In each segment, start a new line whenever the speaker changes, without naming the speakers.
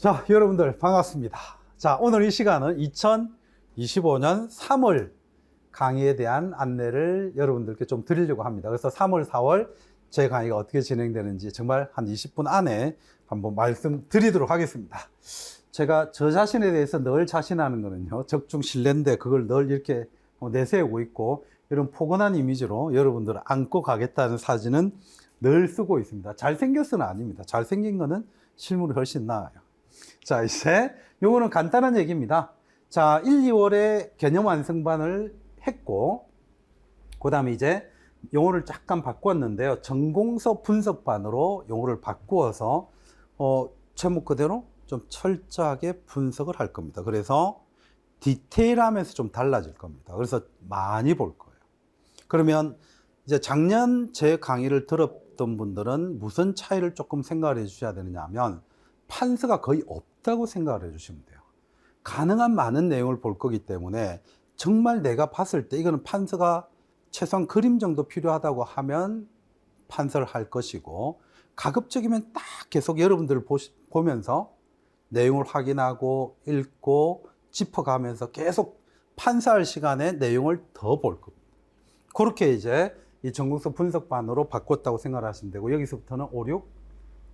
자, 여러분들 반갑습니다. 자, 오늘 이 시간은 2025년 3월 강의에 대한 안내를 여러분들께 좀 드리려고 합니다. 그래서 3월, 4월 제 강의가 어떻게 진행되는지 정말 한 20분 안에 한번 말씀드리도록 하겠습니다. 제가 저 자신에 대해서 늘 자신하는 거는요, 적중 실내인데 그걸 늘 이렇게 내세우고 있고, 이런 포근한 이미지로 여러분들을 안고 가겠다는 사진은 늘 쓰고 있습니다. 잘생겼어는 아닙니다. 잘생긴 거는 실물이 훨씬 나아요. 자, 이제 요거는 간단한 얘기입니다. 자, 1, 2월에 개념 완성반을 했고, 그 다음에 이제 용어를 잠깐 바꿨는데요. 전공서 분석반으로 용어를 바꾸어서 제목 그대로 좀 철저하게 분석을 할 겁니다. 그래서 디테일하면서 좀 달라질 겁니다. 그래서 많이 볼 거예요. 그러면 이제 작년 제 강의를 들었던 분들은 무슨 차이를 조금 생각을 해 주셔야 되느냐 하면, 판서가 거의 없다고 생각을 해 주시면 돼요. 가능한 많은 내용을 볼 거기 때문에 정말 내가 봤을 때 이거는 판서가 최소한 그림 정도 필요하다고 하면 판서를 할 것이고, 가급적이면 딱 계속 여러분들을 보면서 내용을 확인하고 읽고 짚어가면서 계속 판서할 시간에 내용을 더 볼 겁니다. 그렇게 이제 이 전공서 분석반으로 바꿨다고 생각하시면 되고, 여기서부터는 5, 6,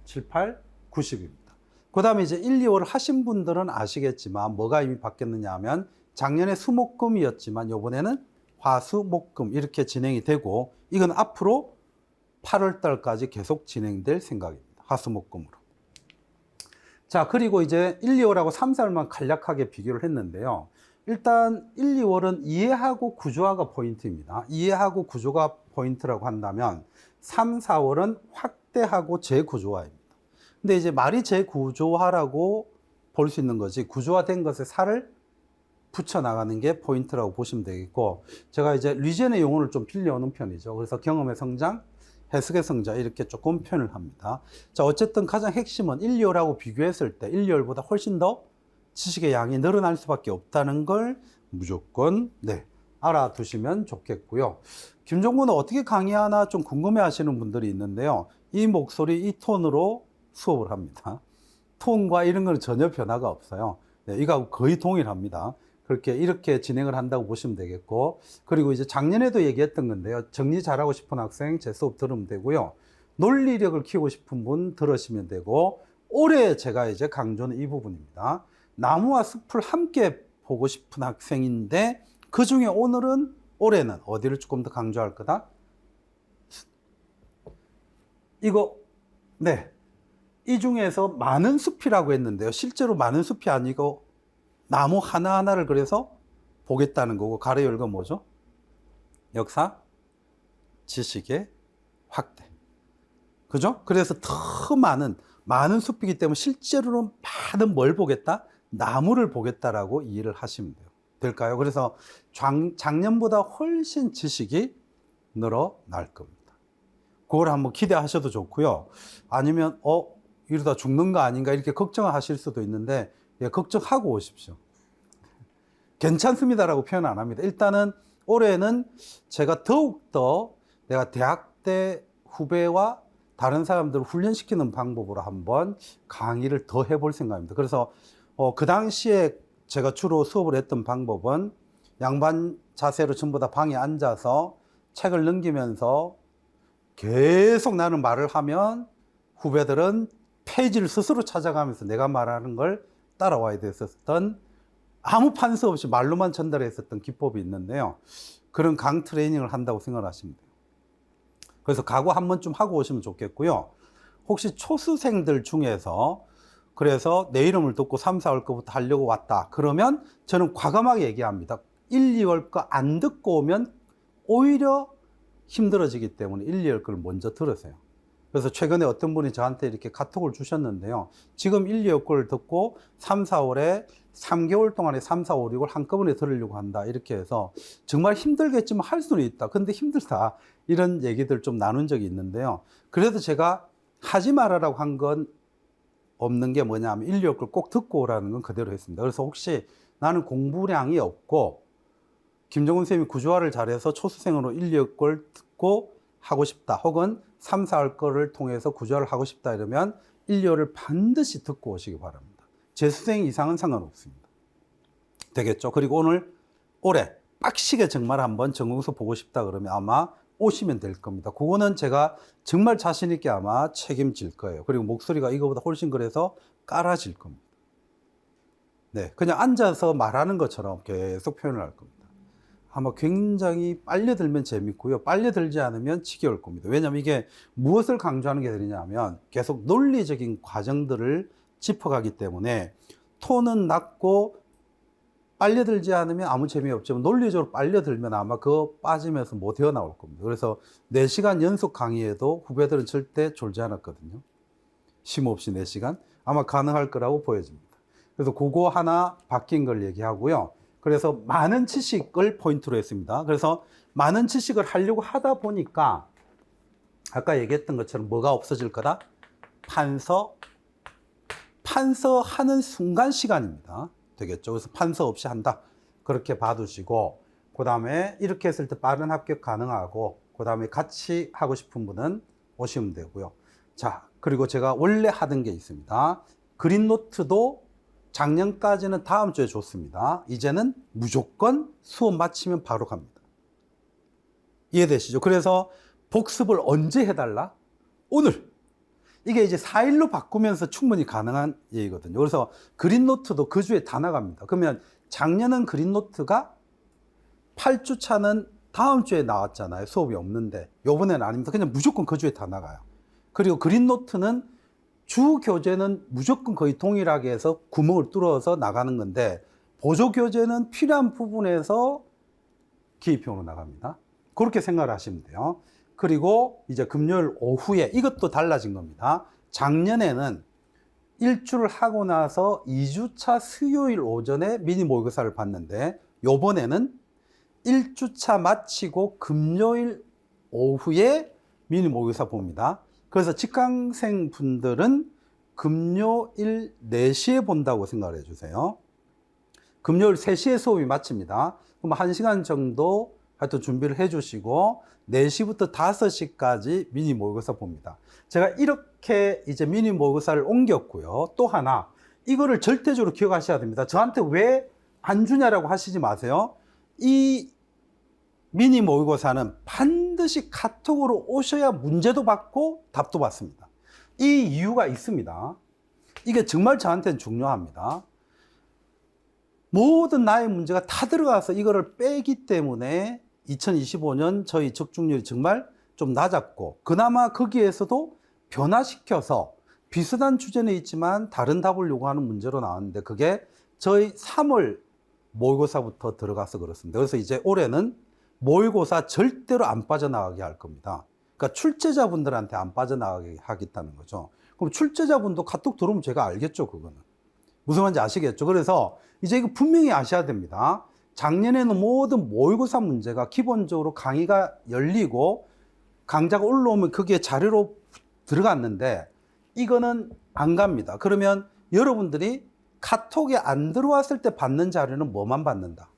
7, 8, 90입니다. 그 다음에 이제 1, 2월 하신 분들은 아시겠지만 뭐가 이미 바뀌었느냐 하면, 작년에 수목금이었지만 요번에는 화수목금 이렇게 진행이 되고, 이건 앞으로 8월 달까지 계속 진행될 생각입니다. 화수목금으로. 자, 그리고 이제 1, 2월하고 3, 4월만 간략하게 비교를 했는데요. 일단 1, 2월은 이해하고 구조화가 포인트입니다. 이해하고 구조가 포인트라고 한다면 3, 4월은 확대하고 재구조화입니다. 근데 이제 말이 재구조화라고 볼 수 있는 거지, 구조화된 것에 살을 붙여 나가는 게 포인트라고 보시면 되겠고, 제가 이제 리젠의 용어를 좀 빌려오는 편이죠. 그래서 경험의 성장, 해석의 성장 이렇게 조금 표현을 합니다. 자, 어쨌든 가장 핵심은 1, 2월하고 비교했을 때 1, 2월보다 훨씬 더 지식의 양이 늘어날 수밖에 없다는 걸 무조건 알아두시면 좋겠고요. 김종구는 어떻게 강의하나 좀 궁금해 하시는 분들이 있는데요. 이 목소리, 이 톤으로 수업을 합니다. 톤과 이런 거는 전혀 변화가 없어요. 이거하고 거의 동일합니다. 그렇게 이렇게 진행을 한다고 보시면 되겠고, 그리고 이제 작년에도 얘기했던 건데요. 정리 잘하고 싶은 학생 제 수업 들으면 되고요. 논리력을 키우고 싶은 분 들으시면 되고, 올해 제가 이제 강조는 이 부분입니다. 나무와 숲을 함께 보고 싶은 학생인데, 그 중에 올해는 어디를 조금 더 강조할 거다? 이 중에서 많은 숲이라고 했는데요. 실제로 많은 숲이 아니고 나무 하나하나를 그래서 보겠다는 거고, 가로 열고 뭐죠? 역사, 지식의 확대. 그죠? 그래서 더 많은 숲이기 때문에 실제로는 많은 뭘 보겠다? 나무를 보겠다라고 이해를 하시면 될까요? 그래서 작년보다 훨씬 지식이 늘어날 겁니다. 그걸 한번 기대하셔도 좋고요. 아니면 이러다 죽는 거 아닌가 이렇게 걱정하실 수도 있는데, 걱정하고 오십시오. 괜찮습니다라고 표현 안 합니다. 일단은 올해는 제가 더욱더 내가 대학 때 후배와 다른 사람들을 훈련시키는 방법으로 한번 강의를 더 해볼 생각입니다. 그래서 그 당시에 제가 주로 수업을 했던 방법은 양반 자세로 전부 다 방에 앉아서 책을 넘기면서 계속 나는 말을 하면 후배들은 페이지를 스스로 찾아가면서 내가 말하는 걸 따라와야 됐었던, 아무 판서 없이 말로만 전달했었던 기법이 있는데요. 그런 강 트레이닝을 한다고 생각하시면 돼요. 그래서 각오 한 번쯤 하고 오시면 좋겠고요. 혹시 초수생들 중에서 그래서 내 이름을 듣고 3, 4월 거부터 하려고 왔다, 그러면 저는 과감하게 얘기합니다. 1, 2월 거 안 듣고 오면 오히려 힘들어지기 때문에 1, 2월 거를 먼저 들으세요. 그래서 최근에 어떤 분이 저한테 이렇게 카톡을 주셨는데요. 지금 1, 2월 거를 듣고 3, 4월에 3개월 동안에 3, 4, 5, 6을 한꺼번에 들으려고 한다, 이렇게 해서 정말 힘들겠지만 할 수는 있다. 근데 힘들다, 이런 얘기들 좀 나눈 적이 있는데요. 그래도 제가 하지 말아라고 한 건 없는 게 뭐냐면 1, 2월 걸 꼭 듣고 오라는 건 그대로 했습니다. 그래서 혹시 나는 공부량이 없고 김정훈 선생님이 구조화를 잘해서 초수생으로 1, 2월 걸 듣고 하고 싶다, 혹은 3, 4월 거를 통해서 구조화를 하고 싶다, 이러면 1, 2월을 반드시 듣고 오시기 바랍니다. 재수생 이상은 상관없습니다. 되겠죠? 그리고 올해 빡시게 정말 한번 전공서 보고 싶다 그러면 아마 오시면 될 겁니다. 그거는 제가 정말 자신 있게 아마 책임질 거예요. 그리고 목소리가 이거보다 훨씬 그래서 깔아질 겁니다. 네, 그냥 앉아서 말하는 것처럼 계속 표현을 할 겁니다. 아마 굉장히 빨리 들면 재밌고요. 빨리 들지 않으면 지겨울 겁니다. 왜냐하면 이게 무엇을 강조하는 게 되냐면 계속 논리적인 과정들을 짚어가기 때문에 톤은 낮고 빨리 들지 않으면 아무 재미없지만 논리적으로 빨리 들면 아마 그거 빠지면서 못 헤어나올 겁니다. 그래서 4시간 연속 강의에도 후배들은 절대 졸지 않았거든요. 쉼 없이 4시간. 아마 가능할 거라고 보여집니다. 그래서 그거 하나 바뀐 걸 얘기하고요. 그래서 많은 지식을 포인트로 했습니다. 그래서 많은 지식을 하려고 하다 보니까 아까 얘기했던 것처럼 뭐가 없어질 거다? 판서하는 순간 시간입니다. 되겠죠. 그래서 판서 없이 한다. 그렇게 봐두시고, 그 다음에 이렇게 했을 때 빠른 합격 가능하고, 그 다음에 같이 하고 싶은 분은 오시면 되고요. 자, 그리고 제가 원래 하던 게 있습니다. 그린노트도 작년까지는 다음 주에 줬습니다. 이제는 무조건 수업 마치면 바로 갑니다. 이해되시죠? 그래서 복습을 언제 해달라? 오늘. 이게 이제 4일로 바꾸면서 충분히 가능한 얘기거든요. 그래서 그린노트도 그 주에 다 나갑니다. 그러면 작년은 그린노트가 8주 차는 다음 주에 나왔잖아요. 수업이 없는데. 요번에는 아닙니다. 그냥 무조건 그 주에 다 나가요. 그리고 그린노트는 주 교재는 무조건 거의 동일하게 해서 구멍을 뚫어서 나가는 건데, 보조 교재는 필요한 부분에서 기입형으로 나갑니다. 그렇게 생각을 하시면 돼요. 그리고 이제 금요일 오후에 이것도 달라진 겁니다. 작년에는 일주를 하고 나서 2주차 수요일 오전에 미니 모의고사를 봤는데, 요번에는 1주차 마치고 금요일 오후에 미니 모의고사 봅니다. 그래서 직강생 분들은 금요일 4시에 본다고 생각을 해주세요. 금요일 3시에 수업이 마칩니다. 그럼 1시간 정도 하여튼 준비를 해주시고 4시부터 5시까지 미니 모의고사 봅니다. 제가 이렇게 이제 미니 모의고사를 옮겼고요. 또 하나, 이거를 절대적으로 기억하셔야 됩니다. 저한테 왜 안 주냐라고 하시지 마세요. 이 미니 모의고사는 반드시 카톡으로 오셔야 문제도 받고 답도 받습니다. 이 이유가 있습니다. 이게 정말 저한테는 중요합니다. 모든 나의 문제가 다 들어가서 이거를 빼기 때문에 2025년 저희 적중률이 정말 좀 낮았고, 그나마 거기에서도 변화시켜서 비슷한 주제는 있지만 다른 답을 요구하는 문제로 나왔는데, 그게 저희 3월 모의고사부터 들어가서 그렇습니다. 그래서 이제 올해는 모의고사 절대로 안 빠져나가게 할 겁니다. 그러니까 출제자분들한테 안 빠져나가게 하겠다는 거죠. 그럼 출제자분도 카톡 들어오면 제가 알겠죠, 그거는. 무슨 말인지 아시겠죠? 그래서 이제 이거 분명히 아셔야 됩니다. 작년에는 모든 모의고사 문제가 기본적으로 강의가 열리고 강좌가 올라오면 그게 자료로 들어갔는데, 이거는 안 갑니다. 그러면 여러분들이 카톡에 안 들어왔을 때 받는 자료는 뭐만 받는다?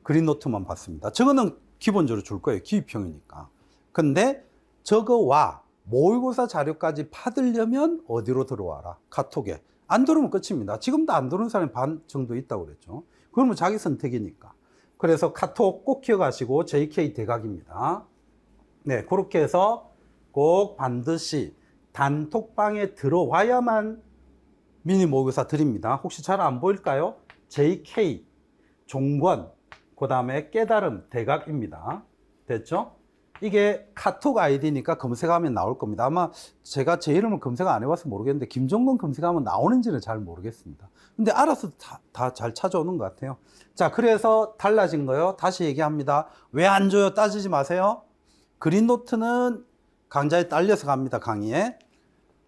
그린노트만 받습니다. 저거는 기본적으로 줄 거예요. 기입형이니까. 근데 저거와 모의고사 자료까지 받으려면 어디로 들어와라? 카톡에. 안 들어오면 끝입니다. 지금도 안 들어오는 사람이 반 정도 있다고 그랬죠. 그러면 자기 선택이니까. 그래서 카톡 꼭 기억하시고 JK 대각입니다. 네, 그렇게 해서 꼭 반드시 단톡방에 들어와야만 미니 모의고사 드립니다. 혹시 잘 안 보일까요? JK, 종권, 그 다음에 깨달음, 대각입니다. 됐죠? 이게 카톡 아이디니까 검색하면 나올 겁니다. 아마 제가 제 이름을 검색 안 해봐서 모르겠는데 김종건 검색하면 나오는지는 잘 모르겠습니다. 근데 알아서 다 잘 찾아오는 것 같아요. 자, 그래서 달라진 거요. 다시 얘기합니다. 왜 안 줘요? 따지지 마세요. 그린노트는 강좌에 딸려서 갑니다. 강의에.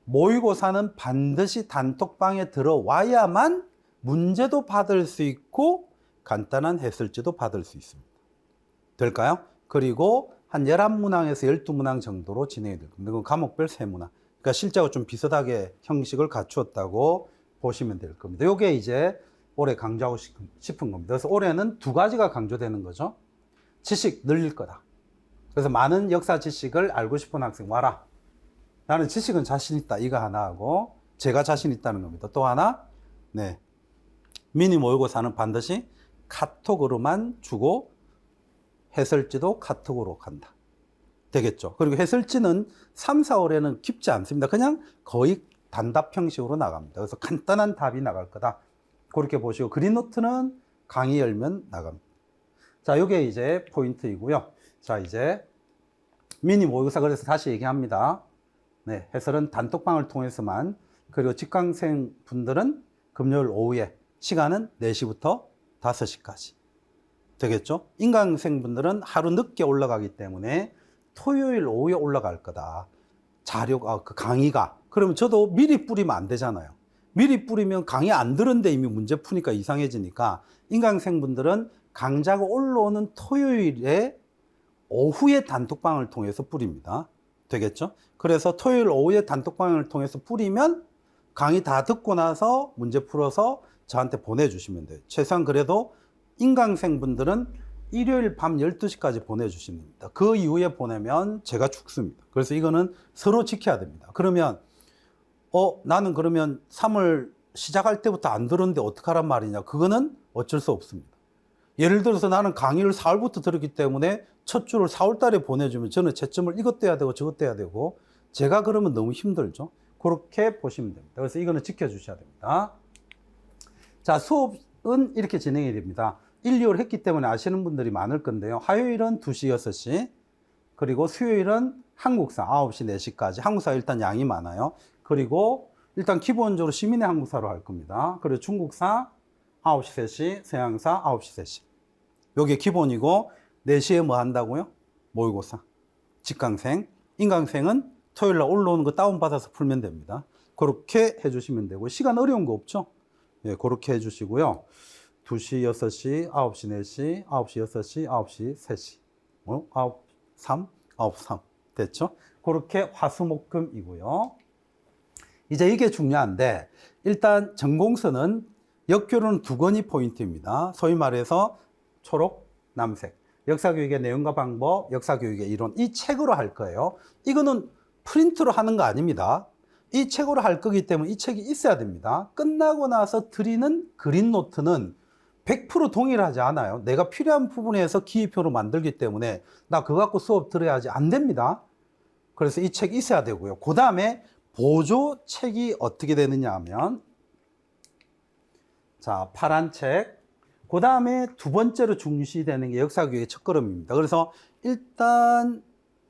모의고사는 반드시 단톡방에 들어와야만 문제도 받을 수 있고 간단한 해설지도 받을 수 있습니다. 될까요? 그리고 한 11문항에서 12문항 정도로 진행이 될 겁니다. 그건 과목별 3문항. 그러니까 실제하고 좀 비슷하게 형식을 갖추었다고 보시면 될 겁니다. 이게 이제 올해 강조하고 싶은 겁니다. 그래서 올해는 2가지가 강조되는 거죠. 지식 늘릴 거다. 그래서 많은 역사 지식을 알고 싶은 학생 와라. 나는 지식은 자신 있다. 이거 하나 하고, 제가 자신 있다는 겁니다. 또 하나, 네. 미니 모의고사는 반드시 카톡으로만 주고 해설지도 카톡으로 간다. 되겠죠. 그리고 해설지는 3, 4월에는 깊지 않습니다. 그냥 거의 단답 형식으로 나갑니다. 그래서 간단한 답이 나갈 거다. 그렇게 보시고, 그린노트는 강의 열면 나갑니다. 자, 요게 이제 포인트이고요. 자, 이제 미니 모의고사, 그래서 다시 얘기합니다. 네, 해설은 단톡방을 통해서만, 그리고 직강생 분들은 금요일 오후에 시간은 4시부터 5시까지. 되겠죠? 인강생 분들은 하루 늦게 올라가기 때문에 토요일 오후에 올라갈 거다. 자료가, 그 강의가. 그러면 저도 미리 뿌리면 안 되잖아요. 미리 뿌리면 강의 안 들은데 이미 문제 푸니까 이상해지니까 인강생 분들은 강좌가 올라오는 토요일에 오후에 단톡방을 통해서 뿌립니다. 되겠죠? 그래서 토요일 오후에 단톡방을 통해서 뿌리면 강의 다 듣고 나서 문제 풀어서 저한테 보내주시면 돼요. 최소한 그래도 인강생 분들은 일요일 밤 12시까지 보내주시면 됩니다. 그 이후에 보내면 제가 죽습니다. 그래서 이거는 서로 지켜야 됩니다. 그러면 나는 그러면 3월 시작할 때부터 안 들었는데 어떡하란 말이냐. 그거는 어쩔 수 없습니다. 예를 들어서 나는 강의를 4월부터 들었기 때문에 첫 주를 4월 달에 보내주면 저는 채점을 이것도 해야 되고 저것도 해야 되고 제가 그러면 너무 힘들죠. 그렇게 보시면 됩니다. 그래서 이거는 지켜주셔야 됩니다. 자, 수업은 이렇게 진행이 됩니다. 1, 2월 했기 때문에 아시는 분들이 많을 건데요. 화요일은 2시, 6시, 그리고 수요일은 한국사 9시, 4시까지. 한국사 일단 양이 많아요. 그리고 일단 기본적으로 시민의 한국사로 할 겁니다. 그리고 중국사 9시, 3시, 서양사 9시, 3시. 요게 기본이고 4시에 뭐 한다고요? 모의고사. 직강생. 인강생은 토요일 날 올라오는 거 다운받아서 풀면 됩니다. 그렇게 해주시면 되고 시간 어려운 거 없죠? 예, 그렇게 해주시고요. 2시, 6시, 9시, 4시, 9시, 6시, 9시, 3시. 9, 3, 9, 3. 됐죠? 그렇게 화수목금이고요. 이제 이게 중요한데 일단 전공서는 역교류는 2권이 포인트입니다. 소위 말해서 초록, 남색. 역사교육의 내용과 방법, 역사교육의 이론. 이 책으로 할 거예요. 이거는 프린트로 하는 거 아닙니다. 이 책으로 할 거기 때문에 이 책이 있어야 됩니다. 끝나고 나서 드리는 그린 노트는 100% 동일하지 않아요. 내가 필요한 부분에서 기입표로 만들기 때문에 나 그거 갖고 수업 들어야지 안 됩니다. 그래서 이 책이 있어야 되고요. 그 다음에 보조 책이 어떻게 되느냐 하면 자, 파란 책. 그 다음에 두 번째로 중시되는 게 역사교육의 첫걸음입니다. 그래서 일단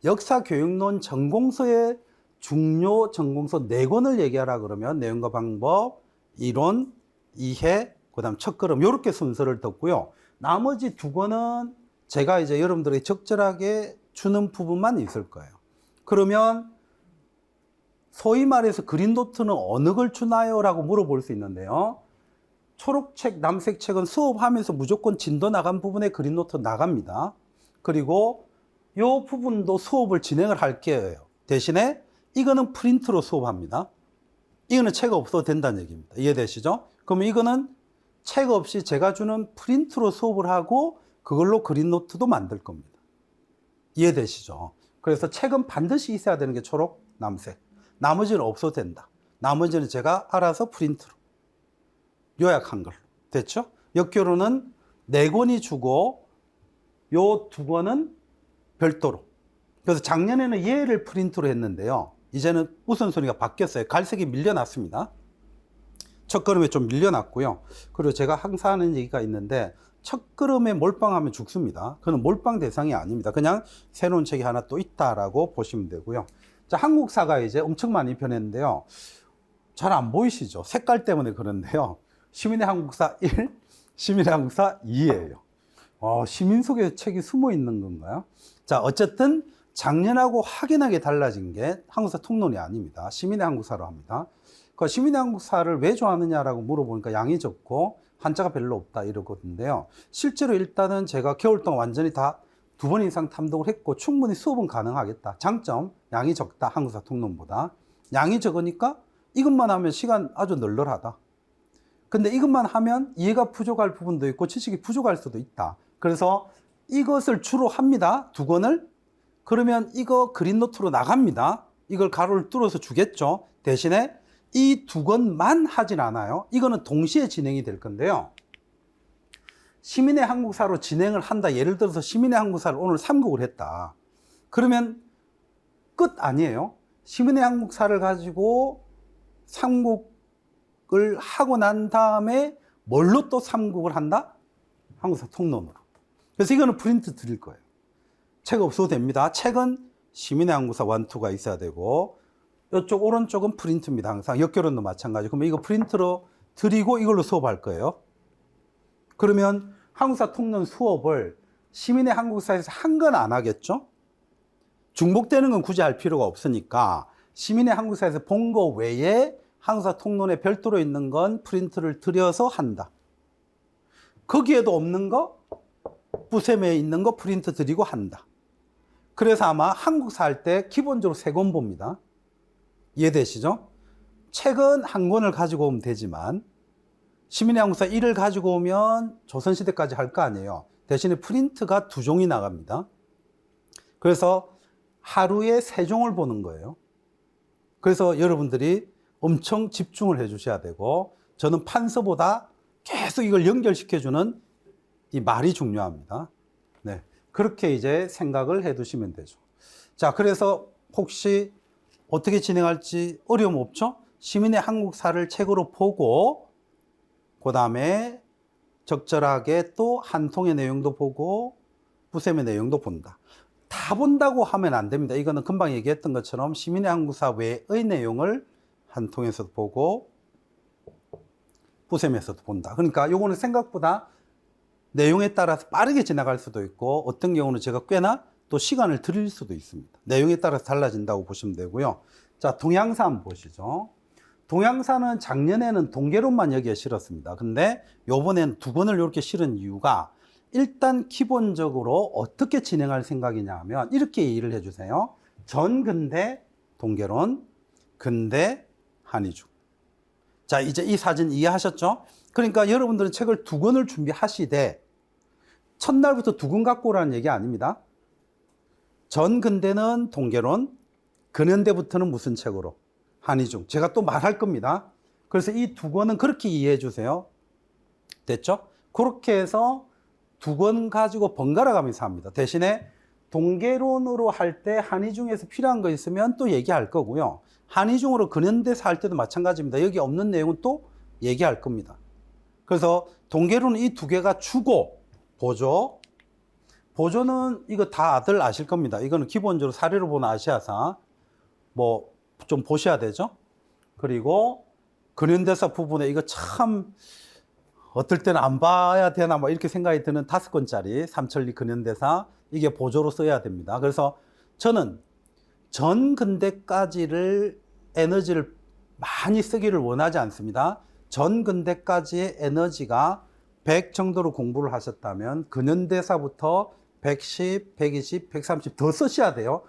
역사교육론 전공서의 중요 전공서 4권을 얘기하라 그러면 내용과 방법, 이론, 이해, 그 다음 첫걸음 이렇게 순서를 뒀고요. 나머지 2권은 제가 이제 여러분들에게 적절하게 주는 부분만 있을 거예요. 그러면 소위 말해서 그린노트는 어느 걸 주나요? 라고 물어볼 수 있는데요. 초록책, 남색책은 수업하면서 무조건 진도 나간 부분에 그린노트 나갑니다. 그리고 이 부분도 수업을 진행을 할 거예요. 대신에 이거는 프린트로 수업합니다. 이거는 책 없어도 된다는 얘기입니다. 이해되시죠? 그러면 이거는 책 없이 제가 주는 프린트로 수업을 하고 그걸로 그린노트도 만들 겁니다. 이해되시죠? 그래서 책은 반드시 있어야 되는 게 초록, 남색. 나머지는 없어도 된다. 나머지는 제가 알아서 프린트로 요약한 걸로. 됐죠? 역교로는 4권이 주고 요 2권은 별도로. 그래서 작년에는 얘를 프린트로 했는데요. 이제는 우선순위가 바뀌었어요. 갈색이 밀려났습니다. 첫걸음에 좀 밀려났고요. 그리고 제가 항상 하는 얘기가 있는데 첫걸음에 몰빵하면 죽습니다. 그건 몰빵 대상이 아닙니다. 그냥 새로운 책이 하나 또 있다라고 보시면 되고요. 자, 한국사가 이제 엄청 많이 변했는데요. 잘 안 보이시죠? 색깔 때문에 그런데요. 시민의 한국사 1, 시민의 한국사 2예요. 시민 속에 책이 숨어 있는 건가요? 자, 어쨌든 작년하고 확연하게 달라진 게 한국사 통론이 아닙니다. 시민의 한국사로 합니다. 그 시민의 한국사를 왜 좋아하느냐라고 물어보니까 양이 적고 한자가 별로 없다 이러거든요. 실제로 일단은 제가 겨울 동안 완전히 다 2번 이상 탐독을 했고 충분히 수업은 가능하겠다. 장점, 양이 적다. 한국사 통론보다. 양이 적으니까 이것만 하면 시간 아주 널널하다. 근데 이것만 하면 이해가 부족할 부분도 있고 지식이 부족할 수도 있다. 그래서 이것을 주로 합니다. 2권을. 그러면 이거 그린노트로 나갑니다. 이걸 가로를 뚫어서 주겠죠. 대신에 이 두 권만 하진 않아요. 이거는 동시에 진행이 될 건데요. 시민의 한국사로 진행을 한다. 예를 들어서 시민의 한국사를 오늘 3국을 했다. 그러면 끝 아니에요. 시민의 한국사를 가지고 3국을 하고 난 다음에 뭘로 또 3국을 한다? 한국사 통론으로. 그래서 이거는 프린트 드릴 거예요. 책 없어도 됩니다. 책은 시민의 한국사 1, 2가 있어야 되고 이쪽 오른쪽은 프린트입니다. 항상 역결혼도 마찬가지. 그러면 이거 프린트로 드리고 이걸로 수업할 거예요. 그러면 한국사 통론 수업을 시민의 한국사에서 한 건 안 하겠죠? 중복되는 건 굳이 할 필요가 없으니까 시민의 한국사에서 본 거 외에 한국사 통론에 별도로 있는 건 프린트를 드려서 한다. 거기에도 없는 거 부셈에 있는 거 프린트 드리고 한다. 그래서 아마 한국사 할 때 기본적으로 3권 봅니다. 이해되시죠? 책은 한 권을 가지고 오면 되지만 시민의 한국사 1을 가지고 오면 조선시대까지 할 거 아니에요. 대신에 프린트가 2종이 나갑니다. 그래서 하루에 3종을 보는 거예요. 그래서 여러분들이 엄청 집중을 해 주셔야 되고 저는 판서보다 계속 이걸 연결시켜주는 이 말이 중요합니다. 네, 그렇게 이제 생각을 해 두시면 되죠. 자, 그래서 혹시 어떻게 진행할지 어려움 없죠? 시민의 한국사를 책으로 보고 그 다음에 적절하게 또 한 통의 내용도 보고 부셈의 내용도 본다. 다 본다고 하면 안 됩니다. 이거는 금방 얘기했던 것처럼 시민의 한국사 외의 내용을 한 통에서도 보고 부셈에서도 본다. 그러니까 요거는 생각보다 내용에 따라서 빠르게 지나갈 수도 있고 어떤 경우는 제가 꽤나 또 시간을 드릴 수도 있습니다. 내용에 따라서 달라진다고 보시면 되고요. 자, 동양사 한번 보시죠. 동양사는 작년에는 동계론만 여기에 실었습니다. 근데 요번엔 2권을 이렇게 실은 이유가 일단 기본적으로 어떻게 진행할 생각이냐 하면 이렇게 이해를 해주세요. 전근대 동계론, 근대 한의중. 자, 이제 이 사진 이해하셨죠? 그러니까 여러분들은 책을 2권을 준비하시되 첫날부터 2권 갖고 오라는 얘기 아닙니다. 전근대는 동계론, 근현대부터는 무슨 책으로? 한의중. 제가 또 말할 겁니다. 그래서 이 2권은 그렇게 이해해 주세요. 됐죠? 그렇게 해서 2권 가지고 번갈아 가면서 합니다. 대신에 동계론으로 할 때 한의중에서 필요한 거 있으면 또 얘기할 거고요. 한의중으로 근현대사 할 때도 마찬가지입니다. 여기 없는 내용은 또 얘기할 겁니다. 그래서 동계론은 이 2개가 주고 보조. 보조는 이거 다들 아실 겁니다. 이거는 기본적으로 사례로 보는 아시아사 뭐 좀 보셔야 되죠. 그리고 근현대사 부분에 이거 참 어떨 때는 안 봐야 되나 뭐 이렇게 생각이 드는 5권짜리 삼천리 근현대사 이게 보조로 써야 됩니다. 그래서 저는 전근대까지를 에너지를 많이 쓰기를 원하지 않습니다. 전근대까지의 에너지가 100 정도로 공부를 하셨다면 근현대사부터 110, 120, 130 더 쓰셔야 돼요.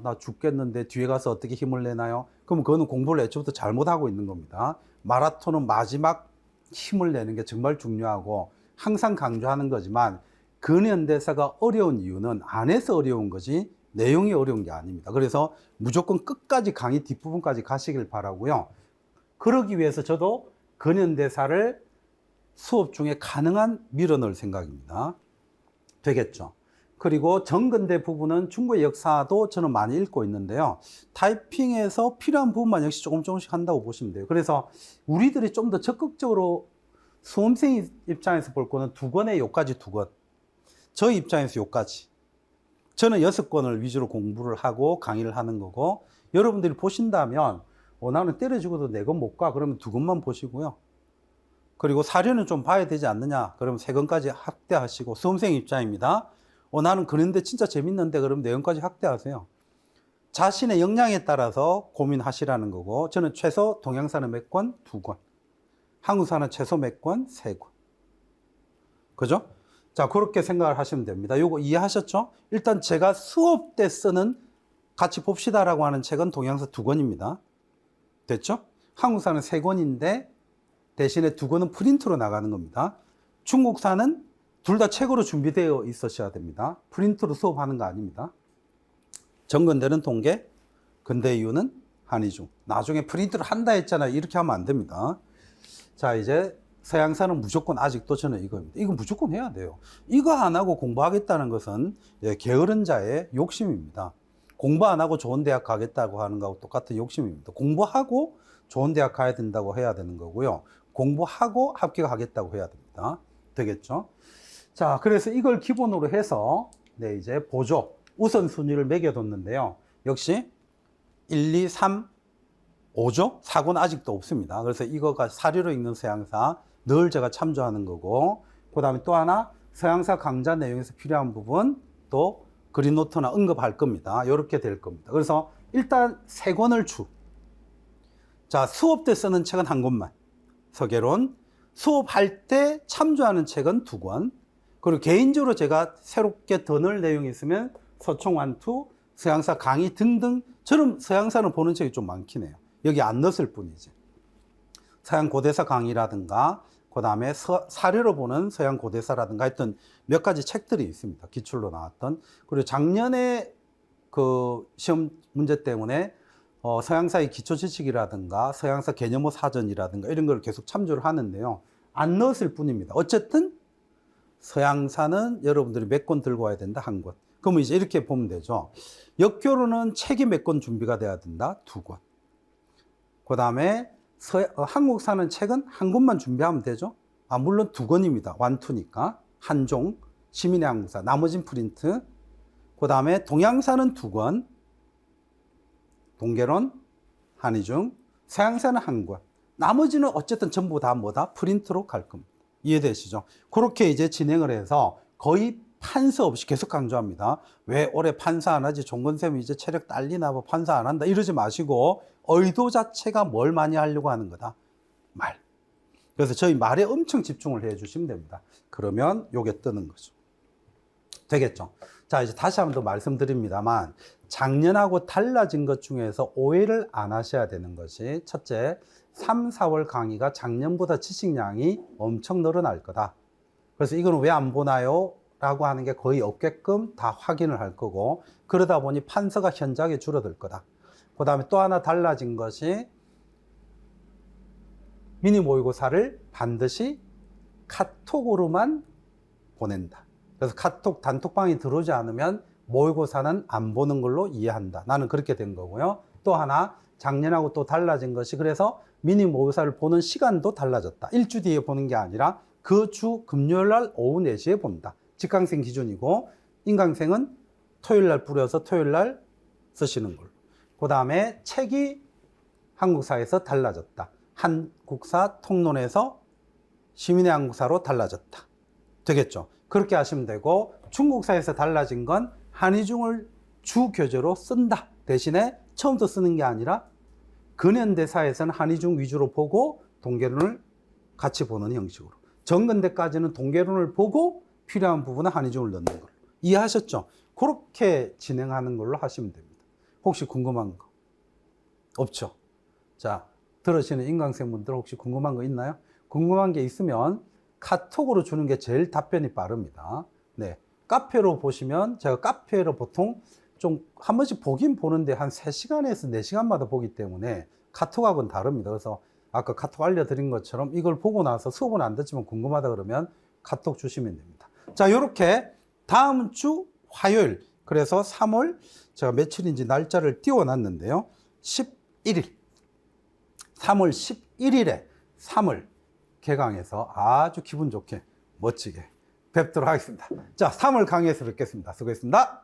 나 죽겠는데 뒤에 가서 어떻게 힘을 내나요? 그럼 그거는 공부를 애초부터 잘못하고 있는 겁니다. 마라톤은 마지막 힘을 내는 게 정말 중요하고 항상 강조하는 거지만 근현대사가 어려운 이유는 안에서 어려운 거지 내용이 어려운 게 아닙니다. 그래서 무조건 끝까지 강의 뒷부분까지 가시길 바라고요. 그러기 위해서 저도 근현대사를 수업 중에 가능한 밀어넣을 생각입니다. 되겠죠? 그리고 전근대 부분은 중국의 역사도 저는 많이 읽고 있는데요. 타이핑에서 필요한 부분만 역시 조금씩 한다고 보시면 돼요. 그래서 우리들이 좀 더 적극적으로 수험생 입장에서 볼 거는 2권에 요까지 2권. 저희 입장에서 요까지. 저는 6권을 위주로 공부를 하고 강의를 하는 거고 여러분들이 보신다면 나는 때려 죽어도 4권 못 가. 그러면 2권만 보시고요. 그리고 사료는 좀 봐야 되지 않느냐. 그러면 3권까지 확대하시고 수험생 입장입니다. 나는 근현대 진짜 재밌는데 그럼 4권까지 확대하세요. 자신의 역량에 따라서 고민하시라는 거고 저는 최소 동양사는 몇 권? 2권. 한국사는 최소 몇 권? 3권. 그죠? 자, 그렇게 생각을 하시면 됩니다. 요거 이해하셨죠? 일단 제가 수업 때 쓰는 같이 봅시다라고 하는 책은 동양사 2권입니다. 됐죠? 한국사는 3권인데 대신에 2권은 프린트로 나가는 겁니다. 중국사는 둘 다 책으로 준비되어 있으셔야 됩니다. 프린트로 수업하는 거 아닙니다. 전근대는 동계, 근대 이후는 한의중. 나중에 프린트를 한다 했잖아요. 이렇게 하면 안 됩니다. 자, 이제 서양사는 무조건 아직도 저는 이거입니다. 이거 무조건 해야 돼요. 이거 안 하고 공부하겠다는 것은 게으른 자의 욕심입니다. 공부 안 하고 좋은 대학 가겠다고 하는 거하고 똑같은 욕심입니다. 공부하고 좋은 대학 가야 된다고 해야 되는 거고요. 공부하고 합격하겠다고 해야 됩니다. 되겠죠? 자, 그래서 이걸 기본으로 해서 이제 보조, 우선순위를 매겨뒀는데요. 역시 1, 2, 3, 5죠? 4권 아직도 없습니다. 그래서 이거가 사료로 읽는 서양사 늘 제가 참조하는 거고, 그 다음에 또 하나 서양사 강좌 내용에서 필요한 부분 또 그린노트나 언급할 겁니다. 이렇게 될 겁니다. 그래서 일단 3권을 자, 수업 때 쓰는 책은 1권만. 서계론. 수업할 때 참조하는 책은 2권. 그리고 개인적으로 제가 새롭게 더 넣을 내용이 있으면 서총완투, 서양사 강의 등등. 저는 서양사는 보는 책이 좀 많긴 해요. 여기 안 넣었을 뿐이지. 서양 고대사 강의라든가, 그 다음에 사료로 보는 서양 고대사라든가 했던 몇 가지 책들이 있습니다. 기출로 나왔던. 그리고 작년에 그 시험 문제 때문에 서양사의 기초 지식이라든가 서양사 개념어 사전이라든가 이런 걸 계속 참조를 하는데요. 안 넣었을 뿐입니다. 어쨌든 서양사는 여러분들이 몇 권 들고 와야 된다? 1권. 그러면 이제 이렇게 보면 되죠. 역교로는 책이 몇 권 준비가 돼야 된다? 2권. 그 다음에 한국사는 책은 1권만 준비하면 되죠. 물론 2권입니다. 완투니까. 한종, 시민의 한국사, 나머진 프린트. 그 다음에 동양사는 2권. 동계론, 한의중, 서양사는 1권. 나머지는 어쨌든 전부 다 뭐다? 프린트로 갈 겁니다. 이해되시죠? 그렇게 이제 진행을 해서 거의 판서 없이 계속 강조합니다. 왜 올해 판사 안 하지? 종건쌤이 이제 체력 딸리나 봐. 판사 안 한다. 이러지 마시고 의도 자체가 뭘 많이 하려고 하는 거다? 말. 그래서 저희 말에 엄청 집중을 해 주시면 됩니다. 그러면 요게 뜨는 거죠. 되겠죠? 자, 이제 다시 한번 더 말씀드립니다만 작년하고 달라진 것 중에서 오해를 안 하셔야 되는 것이 첫째, 3, 4월 강의가 작년보다 지식량이 엄청 늘어날 거다. 그래서 이건 왜 안 보나요? 라고 하는 게 거의 없게끔 다 확인을 할 거고, 그러다 보니 판서가 현저하게 줄어들 거다. 그 다음에 또 하나 달라진 것이 미니 모의고사를 반드시 카톡으로만 보낸다. 그래서 카톡 단톡방이 들어오지 않으면 모의고사는 안 보는 걸로 이해한다. 나는 그렇게 된 거고요. 또 하나 작년하고 또 달라진 것이, 그래서 미니 모의고사를 보는 시간도 달라졌다. 일주 뒤에 보는 게 아니라 그 주 금요일 날 오후 4시에 본다. 직강생 기준이고, 인강생은 토요일 날 뿌려서 토요일 날 쓰시는 걸로. 그 다음에 책이 한국사에서 달라졌다. 한국사 통론에서 시민의 한국사로 달라졌다. 되겠죠? 그렇게 하시면 되고, 중국사에서 달라진 건 한의중을 주 교재로 쓴다. 대신에 처음부터 쓰는 게 아니라 근현대사에서는 한의중 위주로 보고 동계론을 같이 보는 형식으로. 정근대까지는 동계론을 보고 필요한 부분은 한의중을 넣는 걸로. 이해하셨죠? 그렇게 진행하는 걸로 하시면 됩니다. 혹시 궁금한 거 없죠? 자, 들으시는 인강생분들 혹시 궁금한 거 있나요? 궁금한 게 있으면 카톡으로 주는 게 제일 답변이 빠릅니다. 네. 카페로 보시면, 제가 카페로 보통 좀 한 번씩 보긴 보는데 한 3시간에서 4시간마다 보기 때문에 카톡하고는 다릅니다. 그래서 아까 카톡 알려드린 것처럼 이걸 보고 나서 수업은 안 듣지만 궁금하다 그러면 카톡 주시면 됩니다. 자, 요렇게 다음 주 화요일, 그래서 3월, 제가 며칠인지 날짜를 띄워놨는데요. 11일, 3월 11일에 3월 개강해서 아주 기분 좋게 멋지게 뵙도록 하겠습니다. 자, 3월 강의에서 뵙겠습니다. 수고했습니다.